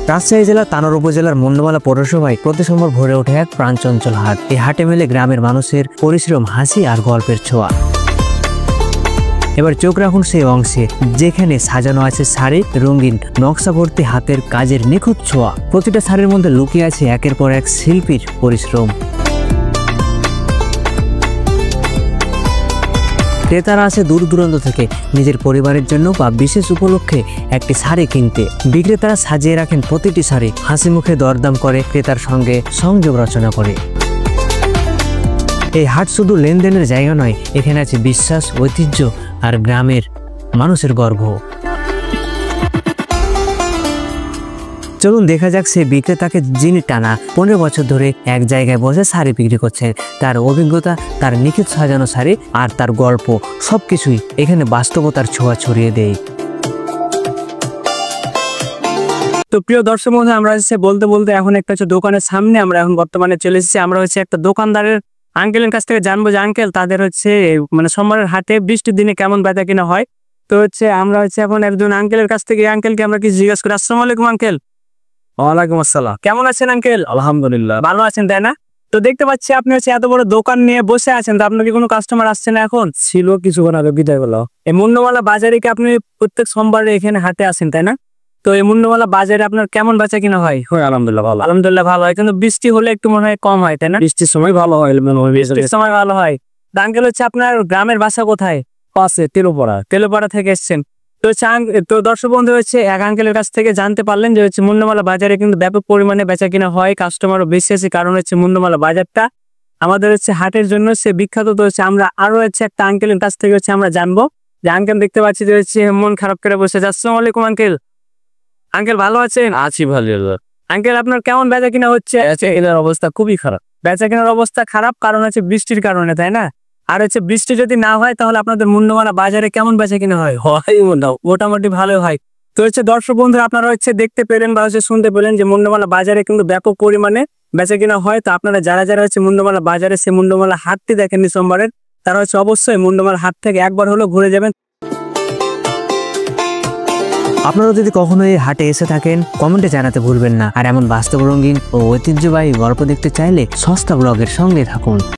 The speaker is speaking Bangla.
রাজশাহী জেলার তানোর উপজেলার মুন্ডমালা পৌরসভায় প্রতি সোমবার ভরে ওঠে এক প্রাণচঞ্চল হাট। এই হাটে মেলে গ্রামের মানুষের পরিশ্রম, হাসি আর গল্পের ছোঁয়া। এবার চোখ রাখুন সেই অংশে যেখানে সাজানো আছে শাড়ি, রঙিন নকশা ভর্তি হাতের কাজের নিখুঁত ছোঁয়া। প্রতিটা শাড়ির মধ্যে লুকিয়ে আছে একের পর এক শিল্পীর পরিশ্রম। ক্রেতারা আসে দূর দূরান্ত থেকে নিজের পরিবারের জন্য বা বিশেষ উপলক্ষে একটি শাড়ি কিনতে। বিক্রেতারা সাজিয়ে রাখেন প্রতিটি শাড়ি, হাসি মুখে দরদাম করে ক্রেতার সঙ্গে সংযোগ রচনা করে। এই হাট শুধু লেনদেনের জায়গা নয়, এখানে আছে বিশ্বাস, ঐতিহ্য আর গ্রামের মানুষের গর্ব। চলুন দেখা যাক সেই বিক্রেতাকে যিনি টানা 15 বছর ধরে এক জায়গায় বসে শাড়ি বিক্রি করছেন। তার অভিজ্ঞতা, তার নিখুঁত সাজানো শাড়ি আর তার গল্প সবকিছুই এখানে বাস্তবতার ছোঁয়া ছড়িয়ে দেয়। তো প্রিয় দর্শক বন্ধু, আমরা বলতে বলতে এখন একটা দোকানের সামনে আমরা এখন বর্তমানে চলে এসেছি। আমরা একটা দোকানদারের আঙ্কেলের কাছ থেকে জানবো যে আঙ্কেল তাদের সোমবারের হাটে বৃষ্টির দিনে কেমন বেচা কিনা হয়। তো আমরা এখন একজন আঙ্কেলের কাছ থেকে, আঙ্কেলকে আমরা কি জিজ্ঞেস করি। আসসালামু আলাইকুম আঙ্কেল। ওয়ালাইকুম আসসালাম। কেমন আছেন আঙ্কেল? আলহামদুলিল্লাহ, ভালো আছেন তাই না? তো দেখতে পাচ্ছি আপনি এত বড় দোকান নিয়ে বসে আছেন, তো আপনার কি কোনো কাস্টমার আসছে না? এখন ছিল কিছুক্ষণ আগে, বিদায় হলো। এই মুন্ডমালা বাজারে কি আপনি প্রত্যেক সোমবারে এখানে হাটে আসেন তাই না? তো এই মুন্ডমালা বাজারে আপনার কেমন বেচা কিনা হয়? আলহামদুলিল্লাহ ভালো। আলহামদুলিল্লাহ ভালো হয়, কিন্তু বৃষ্টি হলে একটু মনে হয় কম হয় তাই না? বৃষ্টির সময় ভালো হয়, বৃষ্টির সময় ভালো হয়। আঙ্কেল আপনার গ্রামের বাসা কোথায়? পাশে তেলোপাড়া থেকে এসছেন। তো দর্শক বন্ধু এক আঙ্কেলের কাছ থেকে জানতে পারলেন যে মুন্ডমালা বাজারে কিন্তু ব্যাপক পরিমাণে বেচা কিনা হয়, কাস্টমারও বেশি আছে। কারণ মুন্ডমালা বাজারটা আমাদের হাটের জন্য বিখ্যাত। তো আমরা আরো একটা আঙ্কেলের কাছ থেকে আমরা জানবো যে আঙ্কেল দেখতে পাচ্ছি যে মন খারাপ করে বসে আছে। আসসালামু আলাইকুম আঙ্কেল। আঙ্কেল ভালো আছেন? আছি ভালো। আঙ্কেল আপনার কেমন বেচা কিনা হচ্ছে? এদের অবস্থা খুবই খারাপ। বেচা কেনার অবস্থা খারাপ কারণ বৃষ্টির কারণে তাই না? আর বৃষ্টি যদি না হয় তাহলে আপনাদের মুন্ডমালা বাজারে কেমন বেচা কিনা হয়? মোটামুটি ভালো হয়। তো দর্শক বন্ধুরা আপনারা দেখতে পেলেন বা শুনতে পেলেন যে মুন্ডমালা বাজারে কিন্তু ব্যাপক পরিমাণে বেচা কিনা হয়। তো আপনারা যারা যারা মুন্ডমালা বাজারে মুন্ডমালা হাটটি দেখেননি সোমবারের, তারা অবশ্যই মুন্ডমালা হাট থেকে একবার হলেও ঘুরে যাবেন। আপনারা যদি কখনো এই হাটে এসে থাকেন কমেন্টে জানাতে ভুলবেন না। আর এমন বাস্তব রঙিন ও ঐতিহ্যবাহী গল্প দেখতে চাইলে সস্তা ব্লগের সঙ্গে থাকুন।